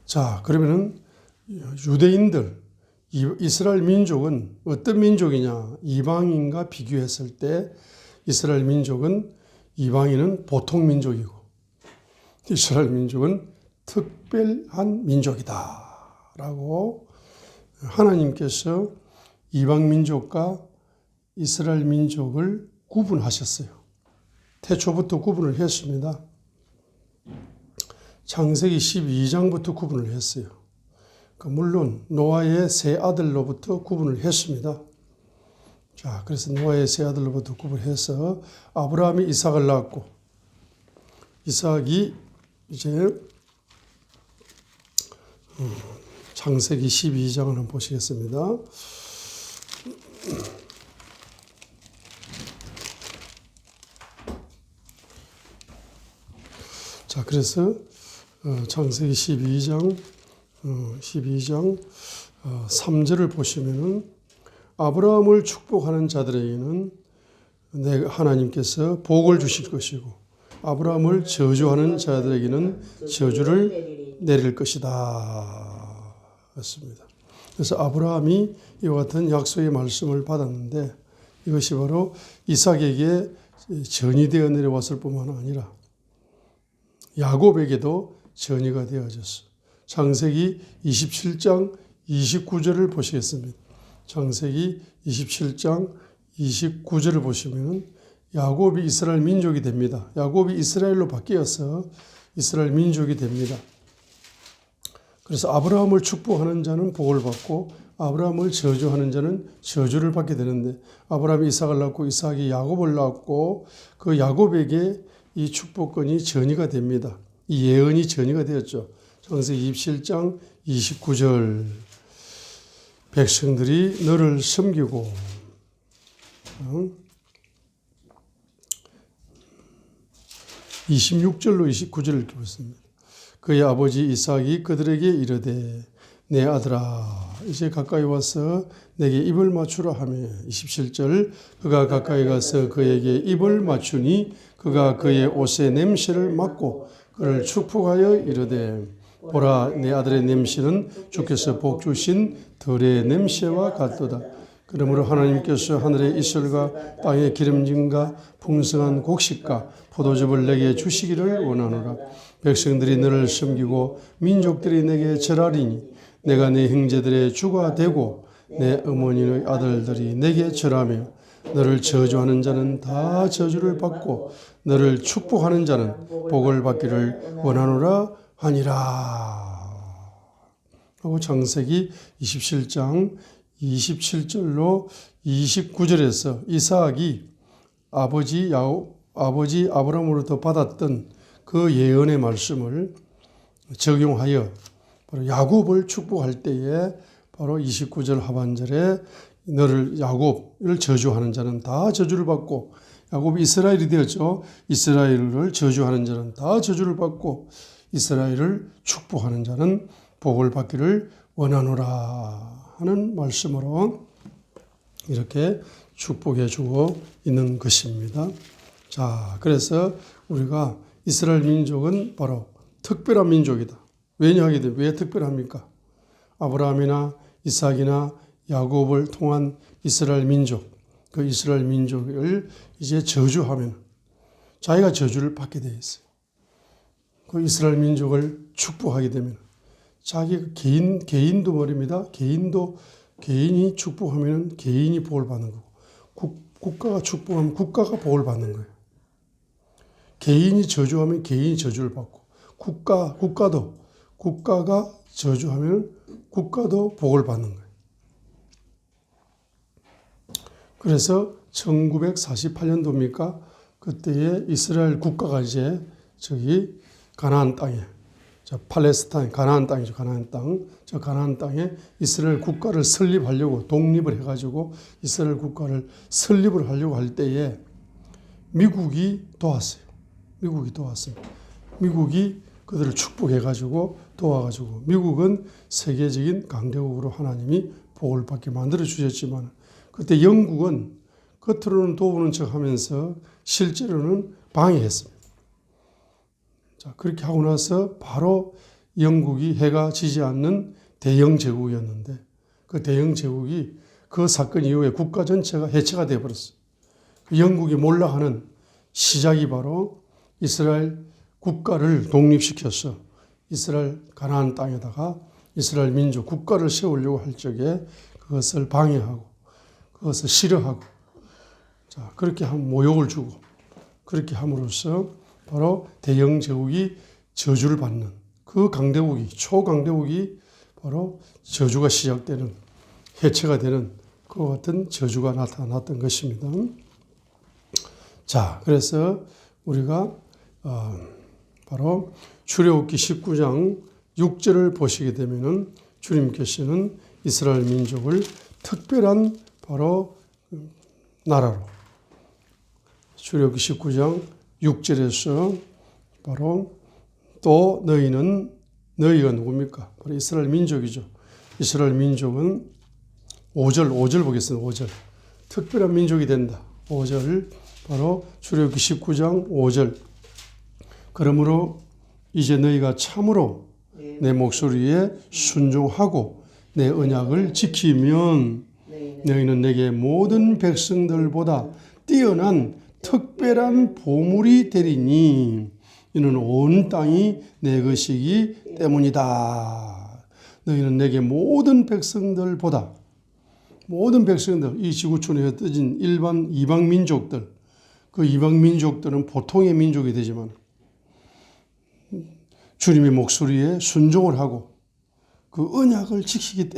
자, 그러면은 유대인들, 이스라엘 민족은 어떤 민족이냐? 이방인과 비교했을 때 이스라엘 민족은 이방인은 보통 민족이고 이스라엘 민족은 특별한 민족이다 라고 하나님께서 이방 민족과 이스라엘 민족을 구분하셨어요. 태초부터 구분을 했습니다. 창세기 12장부터 구분을 했어요. 물론 노아의 세 아들로부터 구분을 했습니다. 자, 그래서 노아의 세 아들로부터 구분해서 아브라함이 이삭을 낳았고 이삭이 이제 창세기 12장을 한번 보시겠습니다. 자, 그래서 창세기 12장 3절을 보시면은 아브라함을 축복하는 자들에게는 하나님께서 복을 주실 것이고 아브라함을 저주하는 자들에게는 저주를 내릴 것이다. 그렇습니다. 그래서 아브라함이 이와 같은 약속의 말씀을 받았는데 이것이 바로 이삭에게 전이되어 내려왔을 뿐만 아니라 야곱에게도 전이가 되어졌어. 창세기 27장 29절을 보시겠습니다. 창세기 27장 29절을 보시면 야곱이 이스라엘 민족이 됩니다. 야곱이 이스라엘로 바뀌어서 이스라엘 민족이 됩니다. 그래서 아브라함을 축복하는 자는 복을 받고 아브라함을 저주하는 자는 저주를 받게 되는데 아브라함이 이삭을 낳고 이삭이 야곱을 낳고 그 야곱에게 이 축복권이 전이가 됩니다. 이 예언이 전이가 되었죠. 창세기 27장 29절 백성들이 너를 섬기고 26절로 29절을 이렇게 보겠습니다. 그의 아버지 이삭이 그들에게 이르되 내 아들아 이제 가까이 와서 내게 입을 맞추라 하며 27절 그가 가까이 가서 그에게 입을 맞추니 그가 그의 옷의 냄새를 맡고 그를 축복하여 이르되 보라 내 아들의 냄새는 주께서 복 주신 들의 냄새와 같도다. 그러므로 하나님께서 하늘의 이슬과 땅의 기름짐과 풍성한 곡식과 포도즙을 내게 주시기를 원하노라. 백성들이 너를 섬기고 민족들이 내게 절하리니 내가 내 형제들의 주가 되고 내 어머니의 아들들이 내게 절하며 너를 저주하는 자는 다 저주를 받고 너를 축복하는 자는 복을 받기를 원하노라 하니라. 하고 창세기 27장 27절로 29절에서 이삭이 아버지 아브라함으로부터 받았던 그 예언의 말씀을 적용하여 바로 야곱을 축복할 때에 바로 29절 하반절에 너를 야곱을 저주하는 자는 다 저주를 받고 야곱이 이스라엘이 되었죠. 이스라엘을 저주하는 자는 다 저주를 받고 이스라엘을 축복하는 자는 복을 받기를 원하노라 하는 말씀으로 이렇게 축복해 주고 있는 것입니다. 자, 그래서 우리가 이스라엘 민족은 바로 특별한 민족이다. 왜냐하게 왜 특별합니까? 아브라함이나 이삭이나 야곱을 통한 이스라엘 민족, 그 이스라엘 민족을 이제 저주하면 자기가 저주를 받게 되어 있어요. 그 이스라엘 민족을 축복하게 되면 자기 개인도 말입니다. 개인이 축복하면 개인이 복을 받는 거고 국가가 축복하면 국가가 복을 받는 거예요. 개인이 저주하면 개인이 저주를 받고 국가가 저주하면 국가도 복을 받는 거예요. 그래서 1948년도입니까? 그때에 이스라엘 국가가 이제 저기 가나안 땅에 팔레스타인 가나안 땅이죠. 가나안 땅. 저 가나안 땅에 이스라엘 국가를 설립하려고 독립을 해가지고 이스라엘 국가를 설립을 하려고 할 때에 미국이 도왔어요. 미국이 그들을 축복해가지고 도와가지고 미국은 세계적인 강대국으로 하나님이 복을 받게 만들어 주셨지만 그때 영국은 겉으로는 도우는 척하면서 실제로는 방해했습니다. 자, 그렇게 하고 나서 바로 영국이 해가 지지 않는 대영 제국이었는데 그 대영 제국이 그 사건 이후에 국가 전체가 해체가 되어버렸어요. 영국이 몰락하는 시작이 바로 이스라엘 국가를 독립시켜서 이스라엘 가나안 땅에다가 이스라엘 민족 국가를 세우려고 할 적에 그것을 방해하고 그것을 싫어하고 자 그렇게 한 모욕을 주고 그렇게 함으로써 바로 대영 제국이 저주를 받는 그 강대국이 초강대국이 바로 저주가 시작되는 해체가 되는 그 같은 저주가 나타났던 것입니다. 자 그래서 우리가 바로 출애굽기 19장 6절을 보시게 되면은 주님께서는 이스라엘 민족을 특별한 바로 나라로 출애굽기 19장 6절에서 바로 또 너희가 누굽니까? 바로 이스라엘 민족이죠. 이스라엘 민족은 5절 보겠습니다. 5절. 특별한 민족이 된다. 5절 바로 출애굽기 19장 5절. 그러므로 이제 너희가 참으로 내 목소리에 순종하고 내 언약을 지키면 너희는 내게 모든 백성들보다 뛰어난 특별한 보물이 되리니 이는 온 땅이 내 것이기 때문이다. 너희는 내게 모든 백성들보다 모든 백성들 이 지구촌에 흩어진 일반 이방 민족들 그 이방 민족들은 보통의 민족이 되지만 주님의 목소리에 순종을 하고 그 언약을 지키기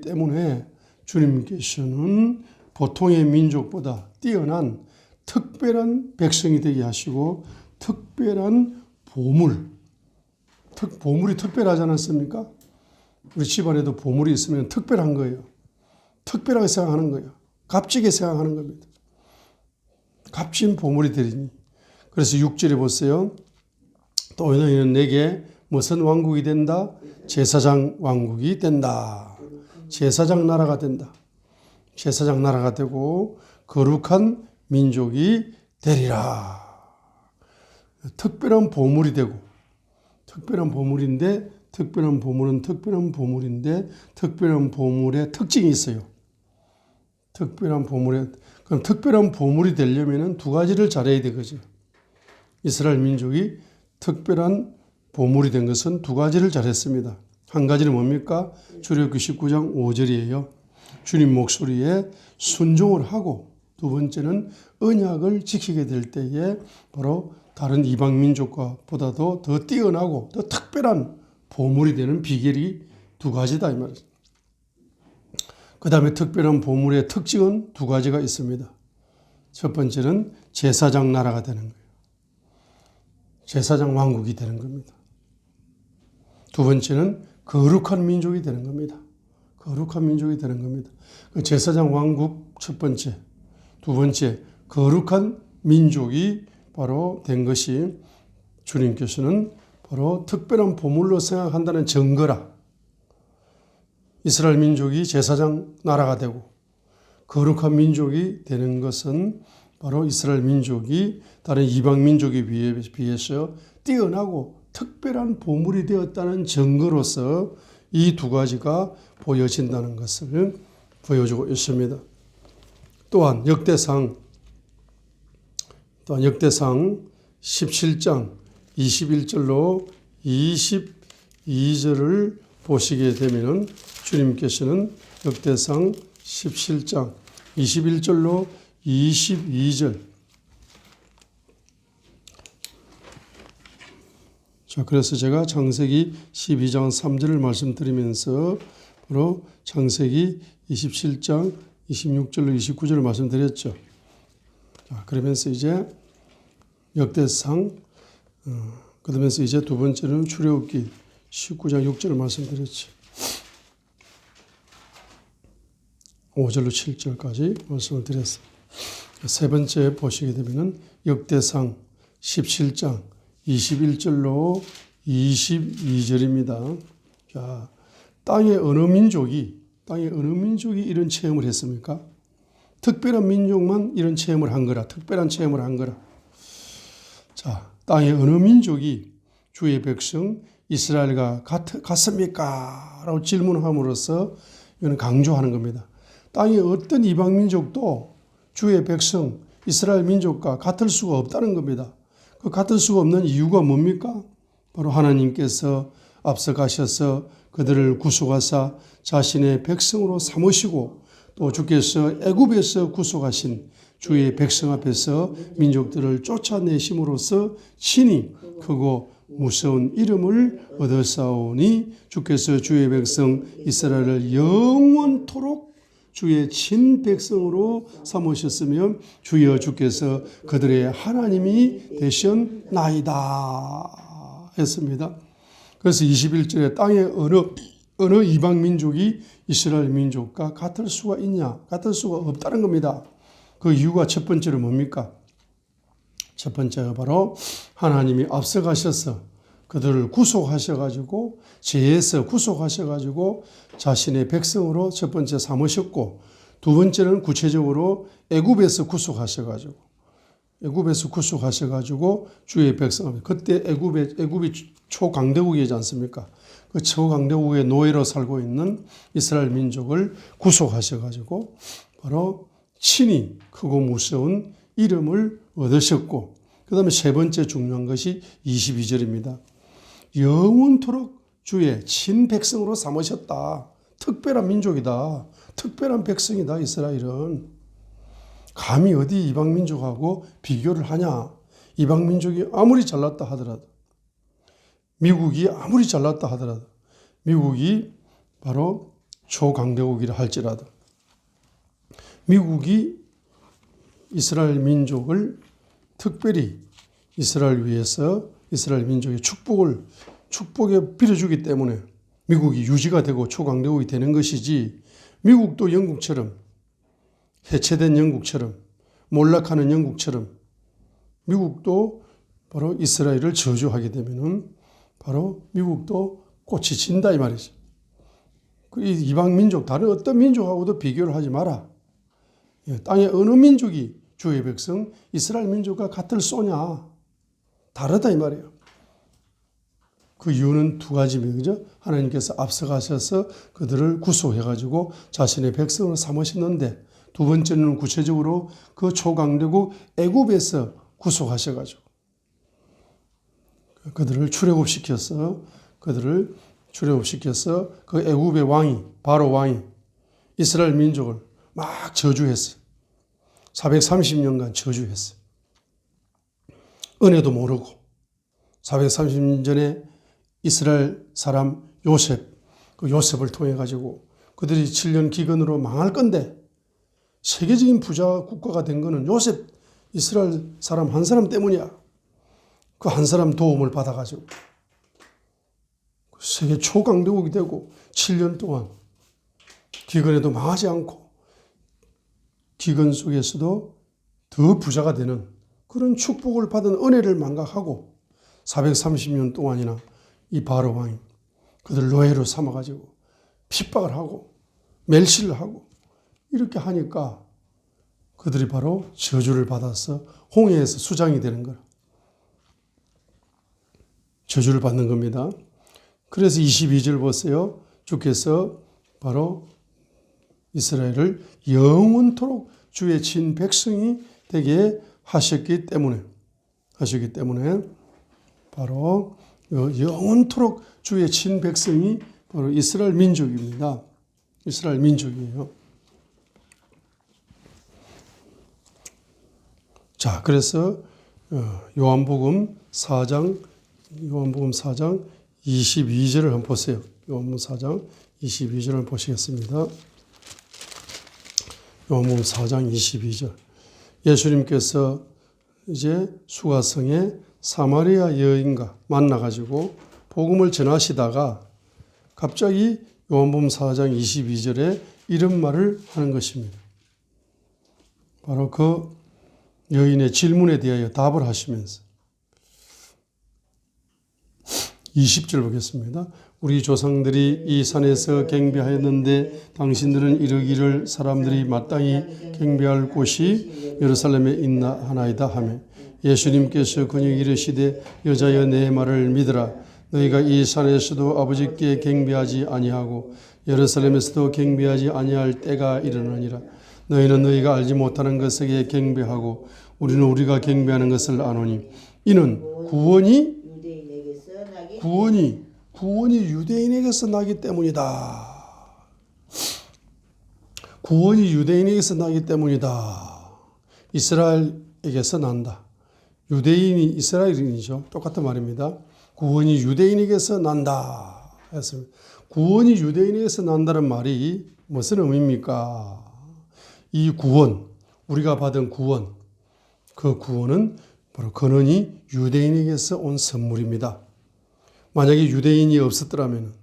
때문에 주님께서는 보통의 민족보다 뛰어난 특별한 백성이 되게 하시고 특별한 보물이 특별하지 않았습니까? 우리 집안에도 보물이 있으면 특별한 거예요. 특별하게 생각하는 거예요. 값지게 생각하는 겁니다. 값진 보물이 되리니. 그래서 6절에 보세요. 또 너희는 내게 무슨 왕국이 된다? 제사장 왕국이 된다. 제사장 나라가 된다. 제사장 나라가 되고 거룩한 민족이 되리라. 특별한 보물이 되고 특별한 보물인데 특별한 보물의 특징이 있어요. 그럼 특별한 보물이 되려면 두 가지를 잘해야 되거죠. 이스라엘 민족이 특별한 보물이 된 것은 두 가지를 잘했습니다. 한 가지는 뭡니까? 출애굽기 19장 5절이에요. 주님 목소리에 순종을 하고 두 번째는 언약을 지키게 될 때에 바로 다른 이방 민족과 보다도 더 뛰어나고 더 특별한 보물이 되는 비결이 두 가지다 이 말이죠. 그 다음에 특별한 보물의 특징은 두 가지가 있습니다. 첫 번째는 제사장 나라가 되는 거예요. 제사장 왕국이 되는 겁니다. 두 번째는 거룩한 민족이 되는 겁니다. 거룩한 민족이 되는 겁니다. 그 제사장 왕국 첫 번째, 두 번째 거룩한 민족이 바로 된 것이 주님께서는 바로 특별한 보물로 생각한다는 증거라. 이스라엘 민족이 제사장 나라가 되고 거룩한 민족이 되는 것은 바로 이스라엘 민족이 다른 이방 민족에 비해서 뛰어나고 특별한 보물이 되었다는 증거로서 이 두 가지가 보여진다는 것을 보여주고 있습니다. 또한 역대상 17장 21절로 22절을 보시게 되면 주님께서는 역대상 17장 21절로 22절. 자, 그래서 제가 창세기 12장 3절을 말씀드리면서 바로 창세기 27장 26절로 29절을 말씀드렸죠. 자, 그러면서 이제 역대상, 그러면서 이제 두 번째는 출애굽기 19장 6절을 말씀드렸죠. 5절로 7절까지 말씀을 드렸어요. 세 번째 보시게 되면은 역대상 17장 21절로 22절입니다. 자, 땅의 어느 민족이 이런 체험을 했습니까? 특별한 민족만 이런 체험을 한 거라, 특별한 체험을 한 거라. 자, 땅의 어느 민족이 주의 백성 이스라엘과 같습니까? 라고 질문함으로써 이거는 강조하는 겁니다. 땅의 어떤 이방 민족도 주의 백성 이스라엘 민족과 같을 수가 없다는 겁니다. 그 같을 수가 없는 이유가 뭡니까? 바로 하나님께서 앞서 가셔서 그들을 구속하사 자신의 백성으로 삼으시고 또 주께서 애굽에서 구속하신 주의 백성 앞에서 민족들을 쫓아내심으로써 친히 크고 무서운 이름을 얻었사오니 주께서 주의 백성 이스라엘을 영원토록 주의 친백성으로 삼으셨으며 주여 주께서 그들의 하나님이 되셨나이다 했습니다. 그래서 21절에 땅의 어느 이방 민족이 이스라엘 민족과 같을 수가 있냐? 같을 수가 없다는 겁니다. 그 이유가 첫 번째로 뭡니까? 첫 번째가 바로 하나님이 앞서 가셔서 그들을 구속하셔가지고 죄에서 구속하셔가지고 자신의 백성으로 첫 번째 삼으셨고 두 번째는 구체적으로 애굽에서 구속하셔가지고 주의 백성 그때 애굽이 초강대국이지 않습니까? 그 초강대국의 노예로 살고 있는 이스라엘 민족을 구속하셔가지고 바로 친히 크고 무서운 이름을 얻으셨고 그 다음에 세 번째 중요한 것이 22절입니다. 영원토록 주의 친백성으로 삼으셨다. 특별한 민족이다. 특별한 백성이다. 이스라엘은. 감히 어디 이방 민족하고 비교를 하냐. 이방 민족이 아무리 잘났다 하더라도 미국이 아무리 잘났다 하더라도 미국이 바로 초강대국이라 할지라도 미국이 이스라엘 민족을 특별히 이스라엘 위해서 이스라엘 민족의 축복에 빌어주기 때문에 미국이 유지가 되고 초강대국이 되는 것이지 미국도 영국처럼 해체된 영국처럼 몰락하는 영국처럼 미국도 바로 이스라엘을 저주하게 되면은 바로 미국도 꽃이 진다 이 말이죠. 이 이방 민족 다른 어떤 민족하고도 비교를 하지 마라. 땅의 어느 민족이 주의 백성 이스라엘 민족과 같을 소냐? 다르다 이 말이에요. 그 이유는 두 가지입니다. 그죠? 하나님께서 앞서가셔서 그들을 구속해가지고 자신의 백성으로 삼으셨는데 두 번째는 구체적으로 그 초강대국 애굽에서 구속하셔가지고 그들을 출애굽시켜서 그 애굽의 왕이 바로 왕이 이스라엘 민족을 막 저주했어요. 430년간 저주했어요. 은혜도 모르고 430년 전에 이스라엘 사람 그 요셉을 통해 가지고 그들이 7년 기근으로 망할 건데 세계적인 부자 국가가 된 거는 요셉 이스라엘 사람 한 사람 때문이야. 그 한 사람 도움을 받아 가지고 세계 초강대국이 되고 7년 동안 기근에도 망하지 않고 기근 속에서도 더 부자가 되는 그런 축복을 받은 은혜를 망각하고 430년 동안이나 이 바로 왕이 그들 노예로 삼아가지고 핍박을 하고 멸시를 하고 이렇게 하니까 그들이 바로 저주를 받아서 홍해에서 수장이 되는 거라. 저주를 받는 겁니다. 그래서 22절 보세요. 주께서 바로 이스라엘을 영원토록 주의 친 백성이 되게 하셨기 때문에 바로 영원토록 주의 친 백성이 바로 이스라엘 민족입니다. 이스라엘 민족이에요. 자, 그래서 요한복음 4장 22절을 한번 보세요. 요한복음 4장 22절을 한번 보시겠습니다. 요한복음 4장 22절. 예수님께서 이제 수가성에 사마리아 여인과 만나가지고 복음을 전하시다가 갑자기 요한복음 4장 22절에 이런 말을 하는 것입니다. 바로 그 여인의 질문에 대하여 답을 하시면서 20절 보겠습니다. 우리 조상들이 이 산에서 경배하였는데 당신들은 이르기를 사람들이 마땅히 경배할 곳이 예루살렘에 있나 하나이다 하며 예수님께서 그녀에게 이르시되 여자여 내 말을 믿으라. 너희가 이 산에서도 아버지께 경배하지 아니하고 예루살렘에서도 경배하지 아니할 때가 일어나니라. 너희는 너희가 알지 못하는 것에게 경배하고 우리는 우리가 경배하는 것을 아노니 이는 구원이 유대인에게서 나기 때문이다. 구원이 유대인에게서 나기 때문이다. 이스라엘에게서 난다. 유대인이 이스라엘인이죠. 똑같은 말입니다. 구원이 유대인에게서 난다 했습니다. 구원이 유대인에게서 난다는 말이 무슨 의미입니까? 이 구원, 우리가 받은 구원, 그 구원은 바로 근원이 유대인에게서 온 선물입니다. 만약에 유대인이 없었더라면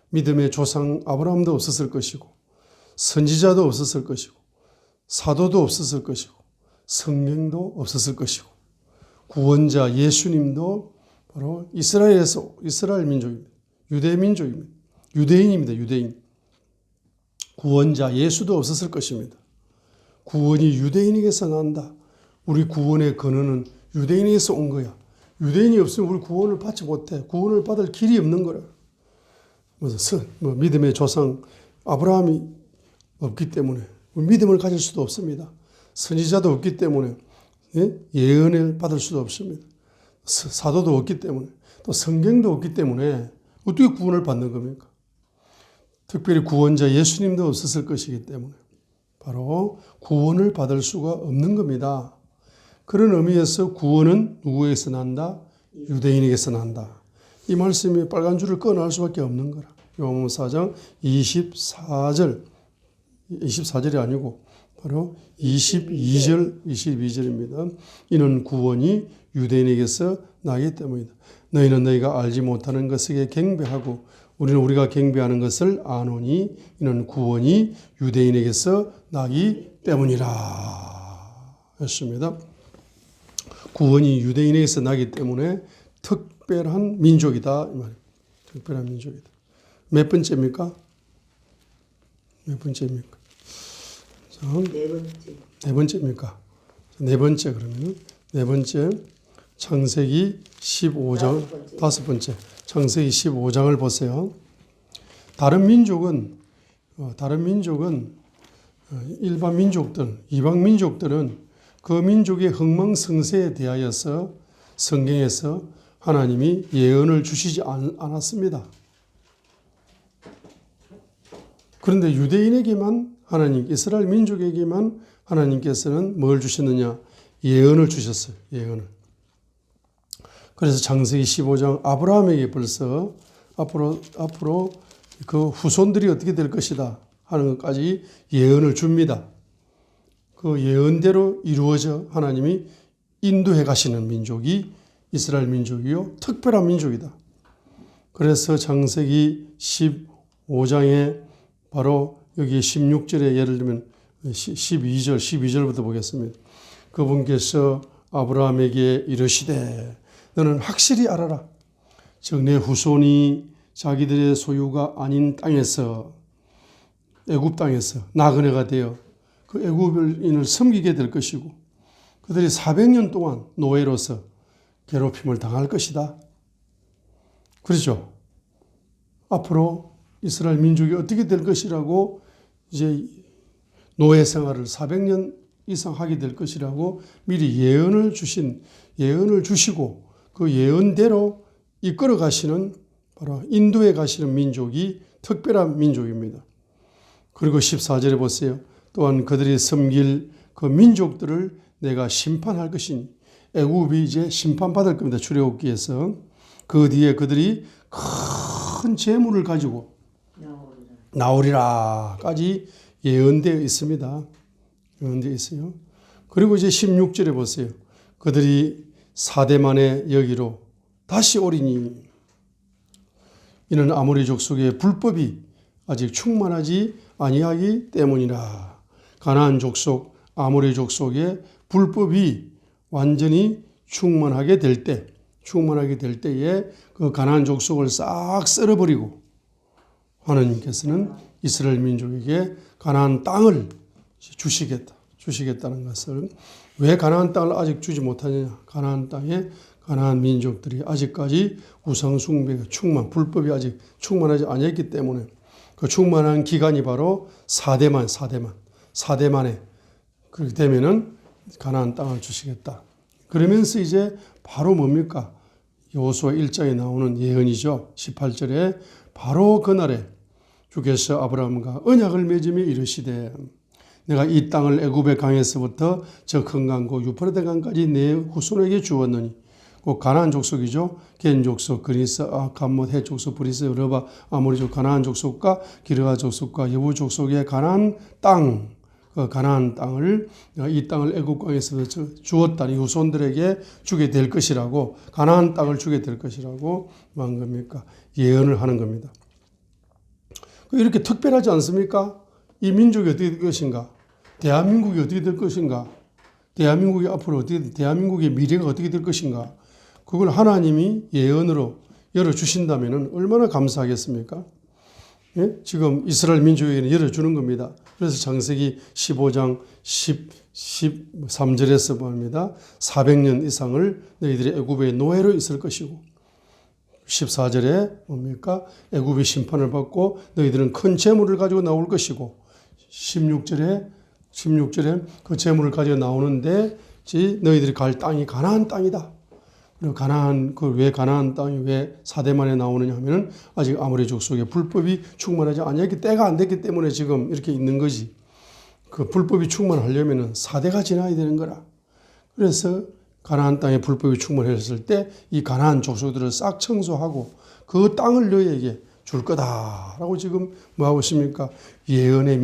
믿음의 조상 아브라함도 없었을 것이고 선지자도 없었을 것이고 사도도 없었을 것이고 성경도 없었을 것이고 구원자 예수님도 바로 이스라엘 민족입니다. 유대 민족입니다. 유대인입니다. 유대인. 구원자 예수도 없었을 것입니다. 구원이 유대인에게서 난다. 우리 구원의 근원은 유대인에게서 온 거야. 유대인이 없으면 우리 구원을 받지 못해. 구원을 받을 길이 없는 거라. 믿음의 조상 아브라함이 없기 때문에 믿음을 가질 수도 없습니다. 선지자도 없기 때문에 예언을 받을 수도 없습니다. 사도도 없기 때문에 또 성경도 없기 때문에 어떻게 구원을 받는 겁니까? 특별히 구원자 예수님도 없었을 것이기 때문에 바로 구원을 받을 수가 없는 겁니다. 그런 의미에서 구원은 누구에게서 난다? 유대인에게서 난다. 이 말씀이 빨간 줄을 꺼낼 수밖에 없는 거라. 요한복음 4장 24절이 아니고 바로 22절입니다. 이는 구원이 유대인에게서 나기 때문이다. 너희는 너희가 알지 못하는 것에게 경배하고 우리는 우리가 경배하는 것을 아노니 이는 구원이 유대인에게서 나기 때문이라 했습니다. 구원이 유대인에게서 나기 때문에 특별한 민족이다. 이 말입니다. 특별한 민족이다. 몇 번째입니까? 몇 번째입니까? 자, 네 번째입니까? 네 번째 그러면 네 번째 창세기 15장 다섯 번째 창세기 15장을 보세요. 다른 민족은 일반 민족들, 이방 민족들은 그 민족의 흥망성쇠에 대하여서 성경에서 하나님이 예언을 주시지 않았습니다. 그런데 유대인에게만 이스라엘 민족에게만 하나님께서는 뭘 주셨느냐? 예언을 주셨어요. 예언을. 그래서 창세기 15장 아브라함에게 벌써 앞으로 그 후손들이 어떻게 될 것이다 하는 것까지 예언을 줍니다. 그 예언대로 이루어져 하나님이 인도해 가시는 민족이 이스라엘 민족이요. 특별한 민족이다. 그래서 창세기 15장에 바로 여기 16절에 예를 들면 12절부터 보겠습니다. 그분께서 아브라함에게 이르시되 너는 확실히 알아라. 즉 내 후손이 자기들의 소유가 아닌 땅에서 애굽 땅에서 나그네가 되어 그 애굽인을 섬기게 될 것이고 그들이 400년 동안 노예로서 괴롭힘을 당할 것이다. 그렇죠? 앞으로 이스라엘 민족이 어떻게 될 것이라고 이제 노예 생활을 400년 이상 하게 될 것이라고 미리 예언을 주시고 그 예언대로 이끌어 가시는 바로 인도에 가시는 민족이 특별한 민족입니다. 그리고 14절에 보세요. 또한 그들이 섬길 그 민족들을 내가 심판할 것이니 애굽이 이제 심판받을 겁니다. 출애굽기에서. 그 뒤에 그들이 큰 재물을 가지고 나오리라까지 예언되어 있습니다. 예언되어 있어요. 그리고 이제 16절에 보세요. 그들이 사대만의 여기로 다시 오리니 이는 아모리 족속의 불법이 아직 충만하지 아니하기 때문이라. 가나안 족속, 아모리 족속의 불법이 완전히 충만하게 될 때에 그 가나안 족속을 싹 썰어버리고 하나님께서는 이스라엘 민족에게 가나안 땅을 주시겠다는 것을 왜 가나안 땅을 아직 주지 못하느냐? 가나안 땅에 가나안 민족들이 아직까지 우상 숭배가 불법이 아직 충만하지 않았기 때문에 그 충만한 기간이 바로 4대만에 그렇게 되면은 가나안 땅을 주시겠다. 그러면서 이제 바로 뭡니까? 여호수아 1장에 나오는 예언이죠. 18절에 바로 그날에 주께서 아브라함과 언약을 맺으며 이르시되 내가 이 땅을 애굽의 강에서부터 저 큰 강고 유프라데 강까지 내 후손에게 주었느니 그 가나안 족속이죠. 겐 족속, 그리스, 감못, 헷 족속, 브리스, 여르바, 아모리 족, 가나안 족속과 기르가 족속과 여부 족속의 가나안 땅, 그 가나안 땅을 이 땅을 애굽 강에서 주었다니 후손들에게 주게 될 것이라고 가나안 땅을 주게 될 것이라고 한 겁니까? 예언을 하는 겁니다. 이렇게 특별하지 않습니까? 이 민족이 어떻게 될 것인가? 대한민국이 어떻게 될 것인가? 대한민국이 앞으로 대한민국의 미래가 어떻게 될 것인가? 그걸 하나님이 예언으로 열어주신다면 얼마나 감사하겠습니까? 예? 지금 이스라엘 민족에게는 열어주는 겁니다. 그래서 창세기 15장 13절에서 봅니다. 400년 이상을 너희들이 애굽의 노예로 있을 것이고 14절에 뭡니까? 애굽의 심판을 받고 너희들은 큰 재물을 가지고 나올 것이고 16절에 그 재물을 가지고 나오는데 너희들이 갈 땅이 가나안 땅이다. 그리고 왜 가나안 땅이 왜 4대만에 나오느냐 하면은 아직 아모리 족속의 불법이 충만하지 않았기 때가 안 됐기 때문에 지금 이렇게 있는 거지. 그 불법이 충만하려면은 4대가 지나야 되는 거라. 그래서 가나안 땅에 불법이 충만했을 때 이 가나안 족속들을 싹 청소하고 그 땅을 너희에게 줄 거다라고 지금 뭐 하고 있습니까? 예언의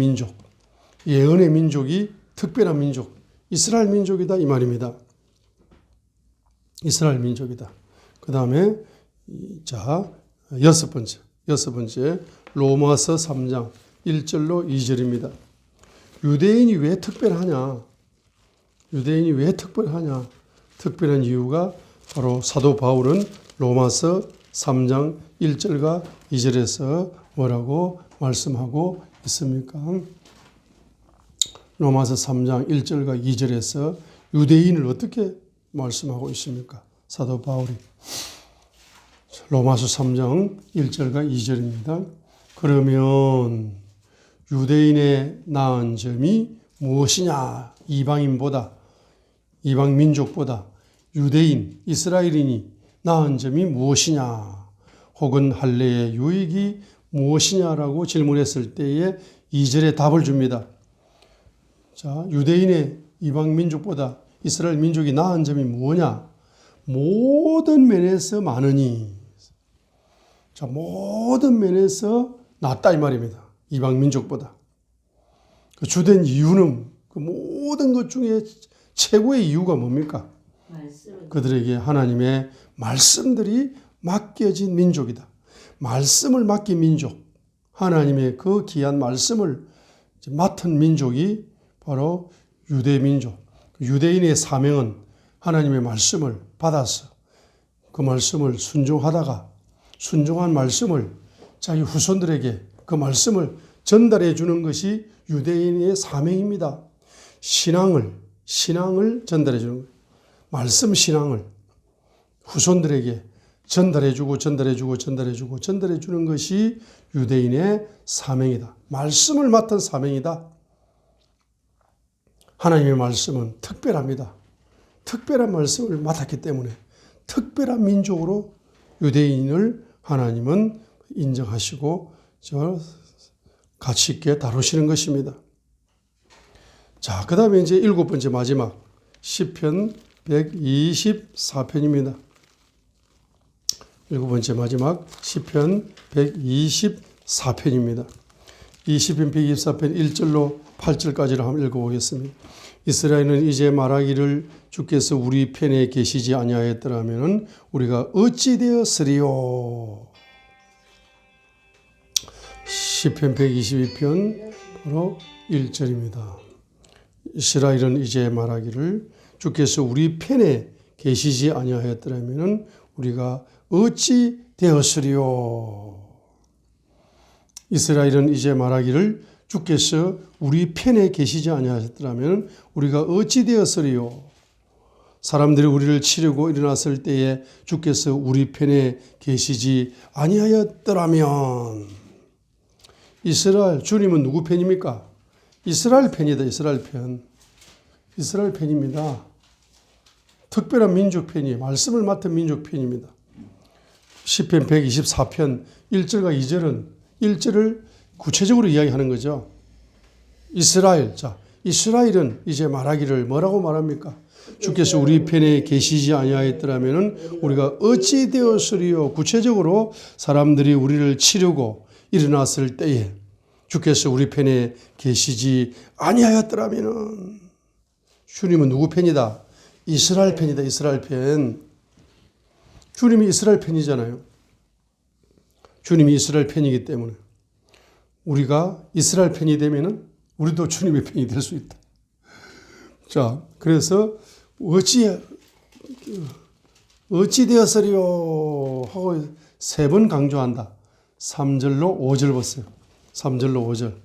민족이 특별한 민족, 이스라엘 민족이다 이 말입니다. 이스라엘 민족이다. 그 다음에 여섯 번째 로마서 3장 1절로 2절입니다. 유대인이 왜 특별하냐? 특별한 이유가 바로 사도 바울은 로마서 3장 1절과 2절에서 뭐라고 말씀하고 있습니까? 로마서 3장 1절과 2절에서 유대인을 어떻게 말씀하고 있습니까? 사도 바울이 로마서 3장 1절과 2절입니다. 그러면 유대인의 나은 점이 무엇이냐? 이방 민족보다 유대인, 이스라엘인이 나은 점이 무엇이냐? 혹은 할례의 유익이 무엇이냐라고 질문했을 때에 2절에 답을 줍니다. 자, 유대인의 이방 민족보다 이스라엘 민족이 나은 점이 뭐냐? 모든 면에서 많으니. 자, 모든 면에서 낫다 이 말입니다. 이방 민족보다. 그 주된 이유는 그 모든 것 중에 최고의 이유가 뭡니까? 그들에게 하나님의 말씀들이 맡겨진 민족이다. 말씀을 맡긴 민족. 하나님의 그 귀한 말씀을 맡은 민족이 바로 유대 민족. 유대인의 사명은 하나님의 말씀을 받아서 그 말씀을 순종한 말씀을 자기 후손들에게 그 말씀을 전달해 주는 것이 유대인의 사명입니다. 신앙을 전달해 주는 거예요. 말씀 신앙을 후손들에게 전달해 주는 것이 유대인의 사명이다. 말씀을 맡은 사명이다. 하나님의 말씀은 특별합니다. 특별한 말씀을 맡았기 때문에 특별한 민족으로 유대인을 하나님은 인정하시고 가치 있게 다루시는 것입니다. 자, 그 다음에 이제 일곱 번째 마지막 시편 124편입니다. 일곱 번째 마지막 시편 124편입니다. 이 시편 124편 1절로 8절까지를 한번 읽어보겠습니다. 이스라엘은 이제 말하기를 주께서 우리 편에 계시지 아니하였더라면 우리가 어찌 되었으리요. 시편 122편 바로 1절입니다. 이스라엘은 이제 말하기를 주께서 우리 편에 계시지 아니하였더라면 우리가 어찌 되었으리요. 이스라엘은 이제 말하기를 주께서 우리 편에 계시지 아니하셨더라면 우리가 어찌 되었으리요. 사람들이 우리를 치려고 일어났을 때에 주께서 우리 편에 계시지 아니하였더라면. 이스라엘, 주님은 누구 편입니까? 이스라엘 편이다. 이스라엘 편. 이스라엘 편입니다. 특별한 민족 편이에요. 말씀을 맡은 민족 편입니다. 시편 124편 1절과 2절은 1절을 구체적으로 이야기하는 거죠. 이스라엘. 자, 이스라엘은 이제 말하기를 뭐라고 말합니까? 주께서 우리 편에 계시지 아니하였더라면 우리가 어찌 되었으리요. 구체적으로 사람들이 우리를 치려고 일어났을 때에 주께서 우리 편에 계시지 아니하였더라면. 주님은 누구 편이다? 이스라엘 편이다. 이스라엘 편. 주님이 이스라엘 편이잖아요. 주님이 이스라엘 편이기 때문에 우리가 이스라엘 편이 되면은 우리도 주님의 편이 될 수 있다. 자, 그래서 어찌 되었으리요 하고 3번 강조한다. 3절로 5절 보세요. 3절로 5절.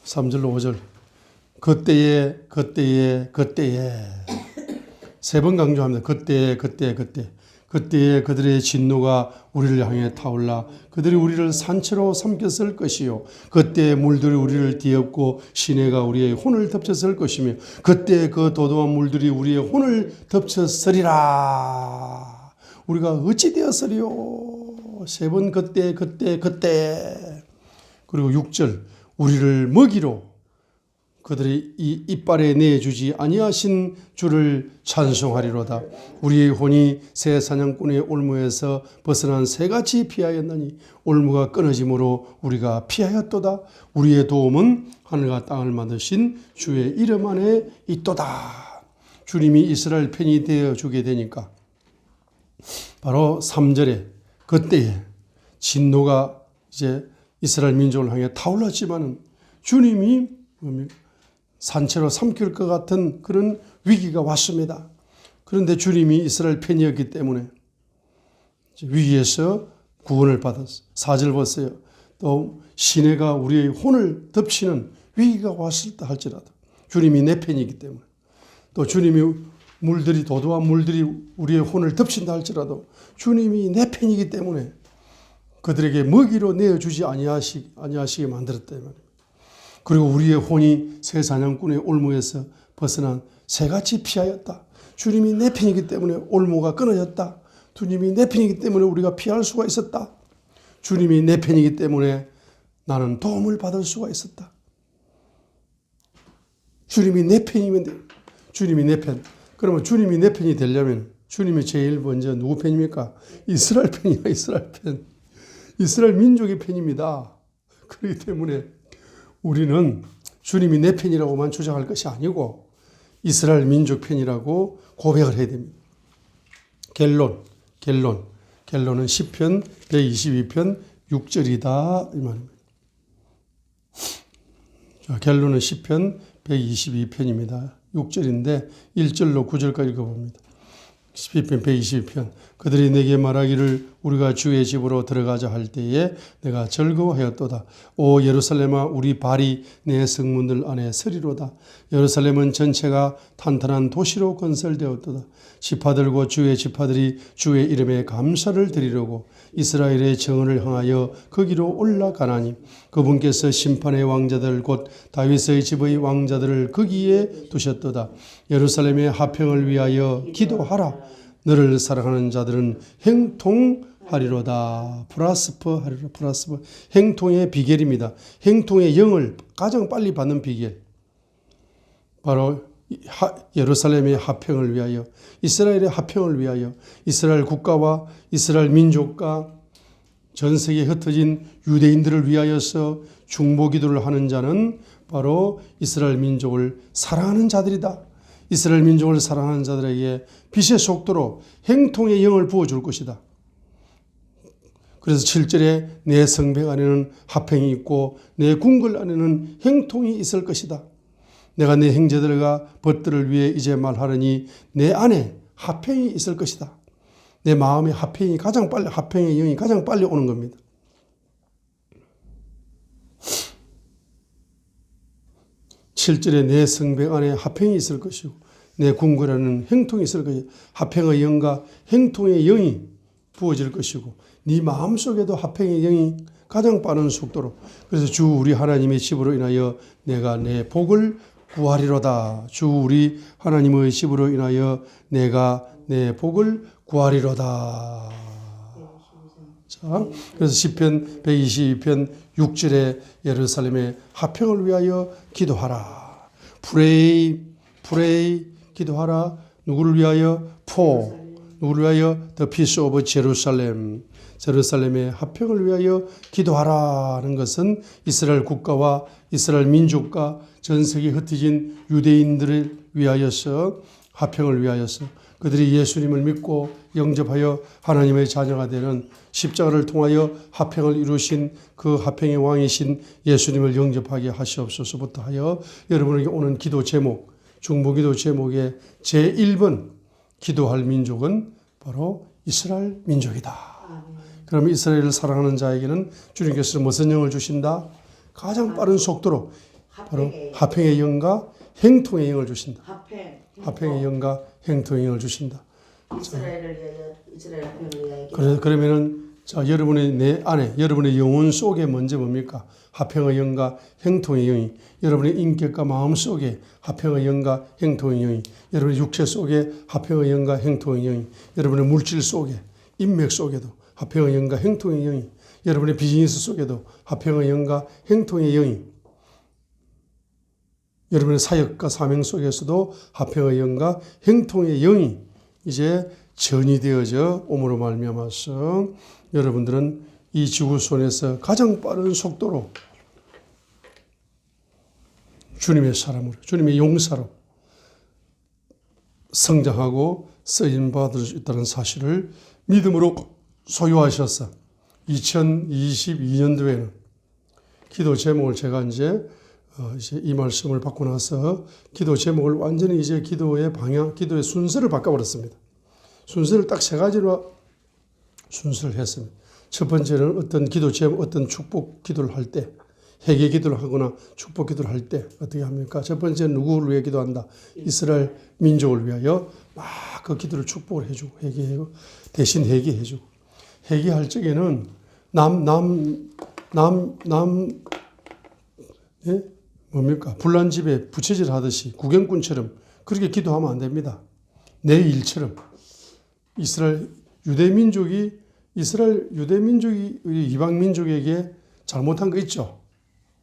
3절로 5절. 그때에 3번 강조합니다. 그때에 그들의 진노가 우리를 향해 타올라 그들이 우리를 산채로 삼켰을 것이요. 그때 물들이 우리를 뒤엎고 시내가 우리의 혼을 덮쳤을 것이며 그때 그 도도한 물들이 우리의 혼을 덮쳤으리라. 우리가 어찌 되었으리요. 3번 그때. 그리고 6절 우리를 먹이로 그들이 이 이빨에 내주지 아니하신 주를 찬송하리로다. 우리의 혼이 새 사냥꾼의 올무에서 벗어난 새같이 피하였나니 올무가 끊어짐으로 우리가 피하였도다. 우리의 도움은 하늘과 땅을 만드신 주의 이름 안에 있도다. 주님이 이스라엘 편이 되어주게 되니까 바로 3절에 그때에 진노가 이제 이스라엘 민족을 향해 타올랐지만은 주님이 뭡니까? 산채로 삼킬 것 같은 그런 위기가 왔습니다. 그런데 주님이 이스라엘 편이었기 때문에 위기에서 구원을 받았어요. 4절 보세요. 또 시내가 우리의 혼을 덮치는 위기가 왔을 때 할지라도 주님이 내 편이기 때문에 또 주님이 도도한 물들이 우리의 혼을 덮친다 할지라도 주님이 내 편이기 때문에 그들에게 먹이로 내어주지 아니하시게 만들었다 말입니다. 그리고 우리의 혼이 새 사냥꾼의 올무에서 벗어난 새같이 피하였다. 주님이 내 편이기 때문에 올무가 끊어졌다. 주님이 내 편이기 때문에 우리가 피할 수가 있었다. 주님이 내 편이기 때문에 나는 도움을 받을 수가 있었다. 주님이 내 편이면 돼. 주님이 내 편. 그러면 주님이 내 편이 되려면 주님이 제일 먼저 누구 편입니까? 이스라엘 편이야. 이스라엘 편. 이스라엘 민족의 편입니다. 그렇기 때문에 우리는 주님이 내 편이라고만 주장할 것이 아니고 이스라엘 민족 편이라고 고백을 해야 됩니다. 결론은 시편 122편 6절이다 이 말입니다. 자, 결론은 시편 122편입니다. 6절인데 1절로 9절까지 읽어봅니다. 시편 122편 그들이 내게 말하기를 우리가 주의 집으로 들어가자 할 때에 내가 즐거워하였도다. 오 예루살렘아 우리 발이 내 성문들 안에 서리로다. 예루살렘은 전체가 탄탄한 도시로 건설되었도다. 지파들과 주의 지파들이 주의 이름에 감사를 드리려고 이스라엘의 정을 향하여 거기로 올라가나니 그분께서 심판의 왕자들 곧 다윗의 집의 왕자들을 거기에 두셨도다. 예루살렘의 화평을 위하여 기도하라. 너를 사랑하는 자들은 행통하리로다. 프라스퍼하리로다. 프라스퍼. 행통의 비결입니다. 행통의 영을 가장 빨리 받는 비결. 바로 예루살렘의 화평을 위하여, 이스라엘의 화평을 위하여, 이스라엘 국가와 이스라엘 민족과 전 세계에 흩어진 유대인들을 위하여서 중보기도를 하는 자는 바로 이스라엘 민족을 사랑하는 자들이다. 이스라엘 민족을 사랑하는 자들에게 빛의 속도로 행통의 영을 부어줄 것이다. 그래서 7절에 내 성벽 안에는 화평이 있고 내 궁궐 안에는 행통이 있을 것이다. 내가 내 형제들과 벗들을 위해 이제 말하느니 내 안에 화평이 있을 것이다. 내 마음의 화평의 영이 가장 빨리 오는 겁니다. 7절에 내 성벽 안에 화평이 있을 것이고 내 궁궐에는 행통이 있을 것이고 화평의 영과 행통의 영이 부어질 것이고 네 마음속에도 화평의 영이 가장 빠른 속도로 그래서 주 우리 하나님의 집으로 인하여 내가 내 복을 구하리로다. 주 우리 하나님의 집으로 인하여 내가 내 복을 구하리로다. 자, 그래서 시편 122편 6절에 예루살렘의 화평을 위하여 기도하라. pray 기도하라. 누구를 위하여? 누구를 위하여? The peace of Jerusalem. 제루살렘의 화평을 위하여 기도하라는 것은 이스라엘 국가와 이스라엘 민족과 전 세계에 흩어진 유대인들을 위하여서 화평을 위하여서 그들이 예수님을 믿고 영접하여 하나님의 자녀가 되는 십자가를 통하여 화평을 이루신 그 화평의 왕이신 예수님을 영접하게 하시옵소서부터 하여 여러분에게 오는 기도 제목, 중보기도 제목의 제1번 기도할 민족은 바로 이스라엘 민족이다. 그러면 이스라엘을 사랑하는 자에게는 주님께서 무슨 영을 주신다? 가장 빠른 속도로 바로 화평의 영과 행통의 영을 주신다. 화평의 영과 행통의 영을 주신다. 이스라엘 화평을 위하여. 그러면은 자 여러분의 내 안에 여러분의 영혼 속에 먼저 뭡니까? 화평의 영과 행통의 영이 여러분의 인격과 마음 속에 화평의 영과 행통의 영이 여러분의 육체 속에 화평의 영과 행통의 영이 여러분의 물질 속에 인맥 속에도 화평의 영과 행통의 영이 여러분의 비즈니스 속에도 화평의 영과 행통의 영이 여러분의 사역과 사명 속에서도 화평의 영과 행통의 영이 이제 전이되어져 오므로 말미암아서 여러분들은 이 지구촌에서 가장 빠른 속도로 주님의 사람으로 주님의 용사로 성장하고 쓰임받을 수 있다는 사실을 믿음으로 소유하셔서 2022년도에는 기도 제목을 제가 이제 이 말씀을 받고 나서 기도 제목을 완전히 이제 기도의 방향, 기도의 순서를 바꿔버렸습니다. 순서를 딱 세 가지로 순서를 했습니다. 첫 번째는 어떤 기도 제목, 어떤 축복 기도를 할 때, 회개 기도를 하거나 축복 기도를 할 때 어떻게 합니까? 첫 번째는 누구를 위해 기도한다? 이스라엘 민족을 위하여 막 그 기도를 축복을 해주고 회개하고 대신 회개해주고 회개할 적에는 뭡니까? 불난 집에 부채질 하듯이 구경꾼처럼 그렇게 기도하면 안 됩니다. 내 일처럼 이스라엘 유대민족이 이방민족에게 잘못한 거 있죠.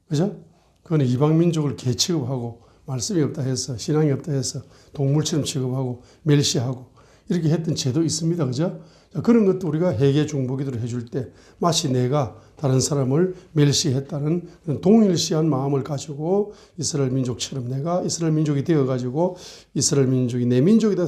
그죠? 그거는 이방민족을 개 취급하고 말씀이 없다 해서 신앙이 없다 해서 동물처럼 취급하고 멸시하고 이렇게 했던 제도 있습니다. 그죠? 그런 것도 우리가 회개 중보기도를 해줄 때 마치 내가 다른 사람을 멸시했다는 그런 동일시한 마음을 가지고 이스라엘 민족처럼 내가 이스라엘 민족이 되어가지고 이스라엘 민족이 내 민족이다